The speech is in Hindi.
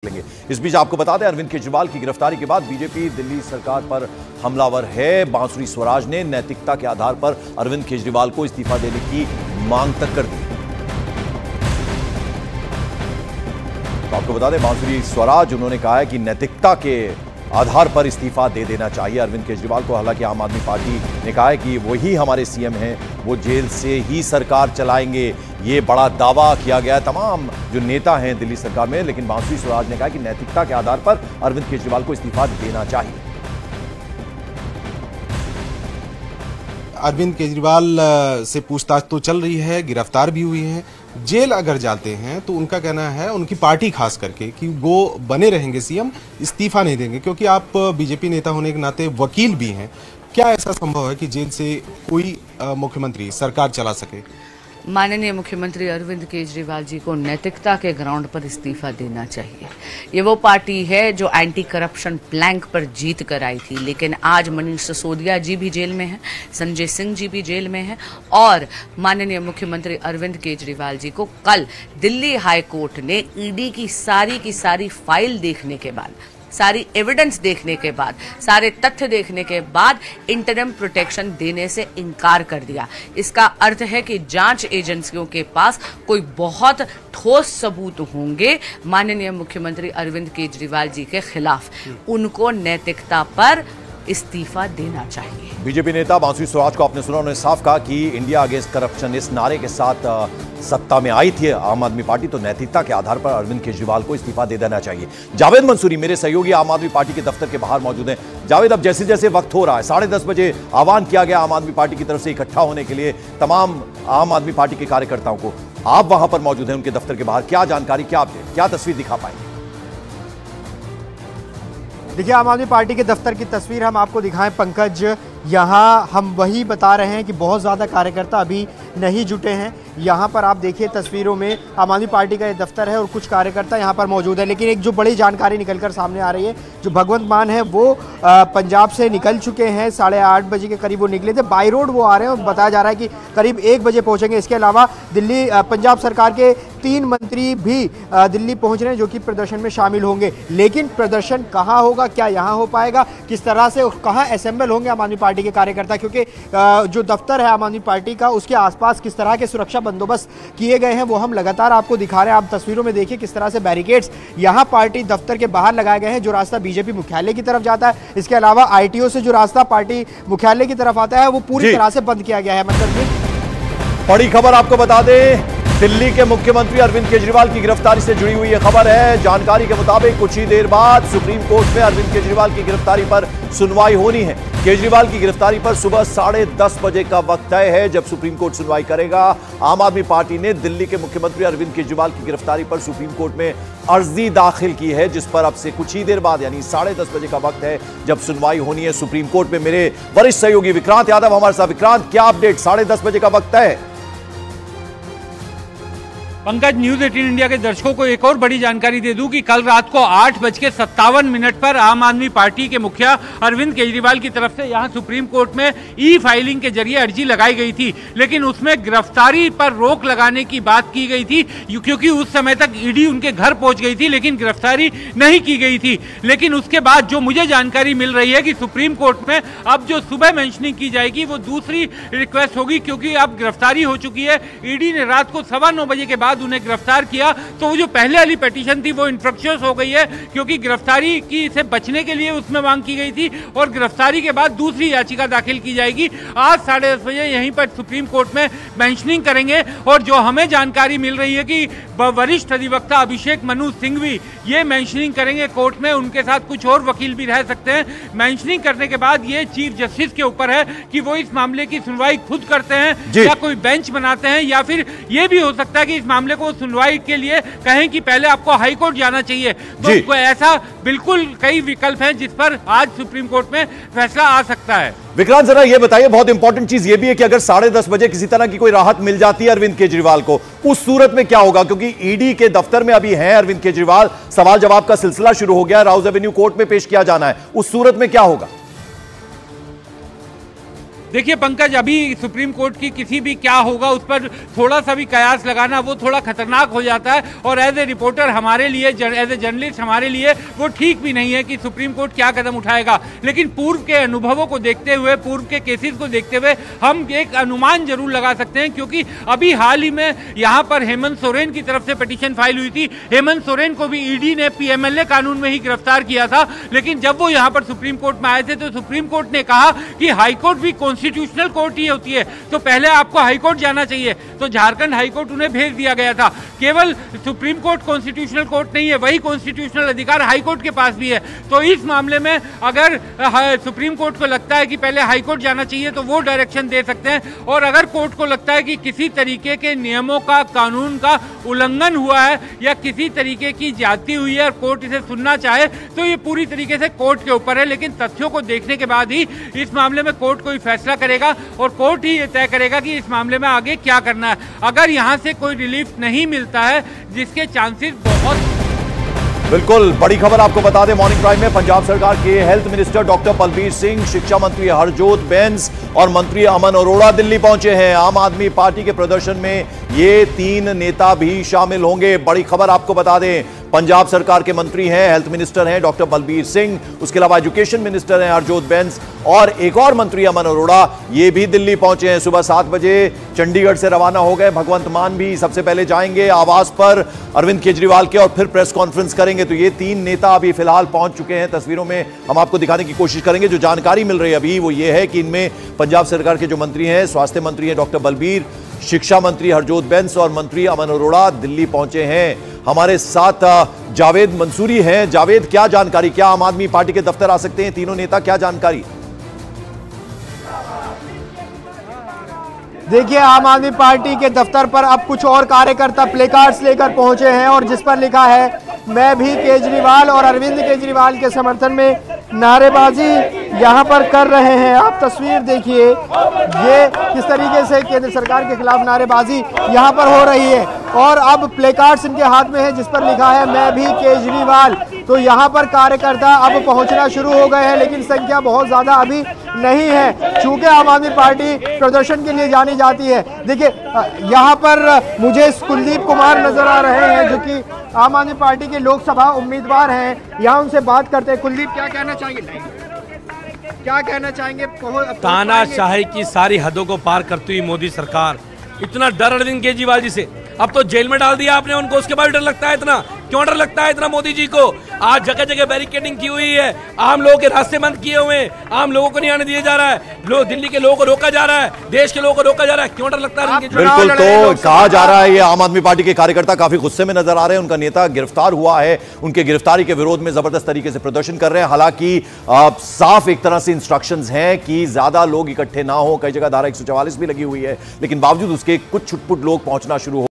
लेंगे। इस बीच आपको बता दें, अरविंद केजरीवाल की गिरफ्तारी के बाद बीजेपी दिल्ली सरकार पर हमलावर है। बांसुरी स्वराज ने नैतिकता के आधार पर अरविंद केजरीवाल को इस्तीफा देने की मांग तक कर दी। तो आपको बता दें, बांसुरी स्वराज उन्होंने कहा है कि नैतिकता के आधार पर इस्तीफा दे देना चाहिए अरविंद केजरीवाल को। हालांकि आम आदमी पार्टी ने कहा है कि वही हमारे सीएम हैं, वो जेल से ही सरकार चलाएंगे। ये बड़ा दावा किया गया है तमाम जो नेता हैं दिल्ली सरकार में, लेकिन बांसुरी स्वराज ने कहा कि नैतिकता के आधार पर अरविंद केजरीवाल को इस्तीफा देना चाहिए। अरविंद केजरीवाल से पूछताछ तो चल रही है, गिरफ्तार भी हुई हैं। जेल अगर जाते हैं तो उनका कहना है, उनकी पार्टी खास करके, कि वो बने रहेंगे सीएम, इस्तीफा नहीं देंगे, क्योंकि आप बीजेपी नेता होने के नाते वकील भी हैं। क्या ऐसा संभव है कि जेल से कोई मुख्यमंत्री सरकार चला सके? माननीय मुख्यमंत्री अरविंद केजरीवाल जी को नैतिकता के ग्राउंड पर इस्तीफा देना चाहिए। ये वो पार्टी है जो एंटी करप्शन प्लैंक पर जीत कर आई थी, लेकिन आज मनीष सिसोदिया जी भी जेल में हैं, संजय सिंह जी भी जेल में हैं, और माननीय मुख्यमंत्री अरविंद केजरीवाल जी को कल दिल्ली हाई कोर्ट ने ईडी की सारी फाइल देखने के बाद, सारी एविडेंस देखने के बाद, सारे तथ्य देखने के बाद इंटरिम प्रोटेक्शन देने से इनकार कर दिया। इसका अर्थ है कि जांच एजेंसियों के पास कोई बहुत ठोस सबूत होंगे माननीय मुख्यमंत्री अरविंद केजरीवाल जी के खिलाफ। उनको नैतिकता पर इस्तीफा देना चाहिए। बीजेपी नेता बांसुरी स्वराज को आपने सुना, उन्होंने साफ कहा कि इंडिया अगेंस्ट करप्शन इस नारे के साथ सत्ता में आई थी आम आदमी पार्टी, तो नैतिकता के आधार पर अरविंद केजरीवाल को इस्तीफा दे देना चाहिए। जावेद मंसूरी मेरे सहयोगी आम आदमी पार्टी के दफ्तर के बाहर मौजूद हैं। जावेद, अब जैसे जैसे वक्त हो रहा है, 10:30 बजे आह्वान किया गया आम आदमी पार्टी की तरफ से इकट्ठा होने के लिए तमाम आम आदमी पार्टी के कार्यकर्ताओं को। आप वहां पर मौजूद हैं उनके दफ्तर के बाहर, क्या जानकारी, क्या अपडेट, क्या तस्वीर दिखा पाएंगे? देखिए, आम आदमी पार्टी के दफ्तर की तस्वीर हम आपको दिखाएं पंकज। यहाँ हम वही बता रहे हैं कि बहुत ज़्यादा कार्यकर्ता अभी नहीं जुटे हैं। यहाँ पर आप देखिए तस्वीरों में आम आदमी पार्टी का ये दफ्तर है और कुछ कार्यकर्ता यहाँ पर मौजूद है। लेकिन एक जो बड़ी जानकारी निकलकर सामने आ रही है, जो भगवंत मान है वो पंजाब से निकल चुके हैं। 8:30 बजे के करीब वो निकले थे, बाई रोड वो आ रहे हैं और बताया जा रहा है कि करीब 1 बजे पहुँचेंगे। इसके अलावा दिल्ली पंजाब सरकार के 3 मंत्री भी दिल्ली पहुँच रहे हैं, जो कि प्रदर्शन में शामिल होंगे। लेकिन प्रदर्शन कहाँ होगा, क्या यहाँ हो पाएगा, किस तरह से कहाँ असेंबल होंगे आम आदमी पार्टी के कार्यकर्ता, क्योंकि जो दफ्तर है आम आदमी पार्टी का, उसके आसपास किस तरह के सुरक्षा बंदोबस्त किए गए हैं वो हम लगातार आपको दिखा रहे हैं। आप तस्वीरों में देखिए किस तरह से बैरिकेड्स यहाँ पार्टी दफ्तर के बाहर लगाए गए हैं, जो रास्ता बीजेपी मुख्यालय की तरफ जाता है। इसके अलावा आईटीओ से जो रास्ता पार्टी मुख्यालय की तरफ आता है वो पूरी तरह से बंद किया गया है। मतलब बड़ी खबर आपको बता दें, दिल्ली के मुख्यमंत्री अरविंद केजरीवाल की गिरफ्तारी से जुड़ी हुई यह खबर है। जानकारी के मुताबिक कुछ ही देर बाद सुप्रीम कोर्ट में अरविंद केजरीवाल की गिरफ्तारी पर सुनवाई होनी है। केजरीवाल की गिरफ्तारी पर सुबह 10:30 बजे का वक्त तय है जब सुप्रीम कोर्ट सुनवाई करेगा। आम आदमी पार्टी ने दिल्ली के मुख्यमंत्री अरविंद केजरीवाल की गिरफ्तारी पर सुप्रीम कोर्ट में अर्जी दाखिल की है, जिस पर अब से कुछ ही देर बाद यानी 10:30 बजे का वक्त है जब सुनवाई होनी है सुप्रीम कोर्ट में। मेरे वरिष्ठ सहयोगी विक्रांत यादव हमारे साथ। विक्रांत, क्या अपडेट? 10:30 बजे का वक्त है। पंकज, न्यूज 18 इंडिया के दर्शकों को एक और बड़ी जानकारी दे दूं कि कल रात को 8:57 पर आम आदमी पार्टी के मुखिया अरविंद केजरीवाल की तरफ से यहां सुप्रीम कोर्ट में ई फाइलिंग के जरिए अर्जी लगाई गई थी, लेकिन उसमें गिरफ्तारी पर रोक लगाने की बात की गई थी, क्योंकि उस समय तक ईडी उनके घर पहुंच गई थी, लेकिन गिरफ्तारी नहीं की गई थी। लेकिन उसके बाद जो मुझे जानकारी मिल रही है कि सुप्रीम कोर्ट में अब जो सुबह मेंशनिंग की जाएगी वो दूसरी रिक्वेस्ट होगी, क्योंकि अब गिरफ्तारी हो चुकी है। ईडी ने रात को 9:15 बजे के बाद उन्हें गिरफ्तार किया, तो वो जो पहले वाली पिटीशन थी वो इन्फ्रक्शियस हो गई है, क्योंकि गिरफ्तारी की से बचने के लिए उसमें मांग की गई थी, और गिरफ्तारी के बाद दूसरी याचिका दाखिल की जाएगी। आज 10:30 बजे यहीं पर सुप्रीम कोर्ट में मेंशनिंग करेंगे। और जो हमें जानकारी मिल रही है कि वरिष्ठ अधिवक्ता अभिषेक मनु सिंघवी ये मेंशनिंग करेंगे कोर्ट में, उनके साथ कुछ और वकील भी रह सकते हैं। मेंशनिंग करने के बाद ये चीफ जस्टिस के ऊपर है कि वो इस मामले की सुनवाई खुद करते हैं या कोई बेंच बनाते हैं, या फिर ये भी हो सकता है कि इस मामले को सुनवाई के लिए कहें कि पहले आपको हाई कोर्ट जाना चाहिए। तो ऐसा बिल्कुल कई विकल्प हैं जिस पर आज सुप्रीम कोर्ट में फैसला आ सकता है। विक्रांत, जरा ये बताइए, बहुत इंपॉर्टेंट चीज ये भी है कि अगर 10:30 बजे किसी तरह की कोई राहत मिल जाती है अरविंद केजरीवाल को, उस सूरत में क्या होगा? क्योंकि ईडी के दफ्तर में अभी हैं अरविंद केजरीवाल, सवाल जवाब का सिलसिला शुरू हो गया, राउज एवेन्यू कोर्ट में पेश किया जाना है, उस सूरत में क्या होगा? देखिए पंकज, अभी सुप्रीम कोर्ट की किसी भी क्या होगा उस पर थोड़ा सा भी कयास लगाना वो थोड़ा खतरनाक हो जाता है, और एज ए रिपोर्टर हमारे लिए, एज ए जर्नलिस्ट हमारे लिए वो ठीक भी नहीं है कि सुप्रीम कोर्ट क्या कदम उठाएगा। लेकिन पूर्व के अनुभवों को देखते हुए, पूर्व के केसेस को देखते हुए हम एक अनुमान जरूर लगा सकते हैं, क्योंकि अभी हाल ही में यहाँ पर हेमंत सोरेन की तरफ से पिटीशन फाइल हुई थी। हेमंत सोरेन को भी ईडी ने पीएमएलए कानून में ही गिरफ्तार किया था, लेकिन जब वो यहाँ पर सुप्रीम कोर्ट में आए थे तो सुप्रीम कोर्ट ने कहा कि हाईकोर्ट भी कॉन्स्टिट्यूशनल कोर्ट ही होती है, तो पहले आपको हाईकोर्ट जाना चाहिए। तो झारखंड हाईकोर्ट उन्हें भेज दिया गया था। केवल सुप्रीम कोर्ट कॉन्स्टिट्यूशनल कोर्ट नहीं है, वही कॉन्स्टिट्यूशनल अधिकार हाईकोर्ट के पास भी है। तो इस मामले में अगर सुप्रीम कोर्ट को लगता है कि पहले हाईकोर्ट जाना चाहिए तो वो डायरेक्शन दे सकते हैं, और अगर कोर्ट को लगता है कि किसी तरीके के नियमों का, कानून का उल्लंघन हुआ है या किसी तरीके की ज्यादती हुई है और कोर्ट इसे सुनना चाहे तो ये पूरी तरीके से कोर्ट के ऊपर है। लेकिन तथ्यों को देखने के बाद ही इस मामले में कोर्ट कोई फैसला करेगा, और कोर्ट ही ये तय करेगा कि इस मामले में आगे क्या करना है। अगर यहां से कोई रिलीफ नहीं मिलता है, जिसके चांसेस बहुत। बिल्कुल बड़ी खबर आपको बता दें, मॉर्निंग प्राइम में पंजाब सरकार के health minister doctor Balbir Singh, शिक्षा मंत्री हरजोत बैंस और मंत्री अमन अरोड़ा दिल्ली पहुंचे हैं। आम आदमी पार्टी के प्रदर्शन में ये 3 नेता भी शामिल होंगे। बड़ी खबर आपको बता दें, पंजाब सरकार के मंत्री हैं, हेल्थ मिनिस्टर हैं डॉक्टर बलबीर सिंह, उसके अलावा एजुकेशन मिनिस्टर हैं हरजोत बैंस, और एक और मंत्री अमन अरोड़ा, ये भी दिल्ली पहुंचे हैं। सुबह 7 बजे चंडीगढ़ से रवाना हो गए। भगवंत मान भी सबसे पहले जाएंगे आवास पर अरविंद केजरीवाल के, और फिर प्रेस कॉन्फ्रेंस करेंगे। तो ये 3 नेता अभी फिलहाल पहुंच चुके हैं। तस्वीरों में हम आपको दिखाने की कोशिश करेंगे। जो जानकारी मिल रही है अभी वो ये है कि इनमें पंजाब सरकार के जो मंत्री हैं, स्वास्थ्य मंत्री हैं डॉक्टर बलबीर, शिक्षा मंत्री हरजोत बैंस और मंत्री अमन अरोड़ा दिल्ली पहुंचे हैं। हमारे साथ जावेद मंसूरी हैं। जावेद, क्या जानकारी, क्या आम आदमी पार्टी के दफ्तर आ सकते हैं तीनों नेता, क्या जानकारी? देखिए, आम आदमी पार्टी के दफ्तर पर अब कुछ और कार्यकर्ता प्लेकार्ड्स लेकर पहुंचे हैं, और जिस पर लिखा है मैं भी केजरीवाल, और अरविंद केजरीवाल के समर्थन में नारेबाजी यहां पर कर रहे हैं। आप तस्वीर देखिए, ये किस तरीके से केंद्र सरकार के खिलाफ नारेबाजी यहां पर हो रही है, और अब प्लेकार्ड्स इनके हाथ में है जिस पर लिखा है मैं भी केजरीवाल। तो यहां पर कार्यकर्ता अब पहुंचना शुरू हो गए हैं, लेकिन संख्या बहुत ज्यादा अभी नहीं है, चूंकि आम आदमी पार्टी प्रदर्शन के लिए जानी जाती है। देखिए, यहाँ पर मुझे कुलदीप कुमार नजर आ रहे हैं, जो कि आम आदमी पार्टी के लोकसभा उम्मीदवार हैं। यहाँ उनसे बात करते हैं। कुलदीप, क्या कहना चाहेंगे? क्या कहना चाहेंगे? तानाशाही की सारी हदों को पार करती हुई मोदी सरकार, इतना डर अरविंद केजरीवाल जी से, अब तो जेल में डाल दिया आपने उनको, उसके बाद डर लगता है इतना? क्यों डर लगता है इतना मोदी जी को? आज जगह जगह बैरिकेडिंग की हुई है, आम लोगों के रास्ते बंद किए हुए हैं, आम लोगों को नहीं आने दिया जा रहा है, दिल्ली के लोगों को रोका जा रहा है, देश के लोगों को रोका जा रहा है। क्यों डर लगता है? बिल्कुल, तो कहा जा रहा है ये आम आदमी पार्टी के कार्यकर्ता काफी गुस्से में नजर आ रहे हैं। उनका नेता गिरफ्तार हुआ है, उनके गिरफ्तारी के विरोध में जबरदस्त तरीके से प्रदर्शन कर रहे हैं। हालांकि साफ एक तरह से इंस्ट्रक्शंस हैं कि ज्यादा लोग इकट्ठे ना हो। कई जगह धारा 144 भी लगी हुई है, लेकिन बावजूद उसके कुछ छुटपुट लोग पहुंचना शुरू हो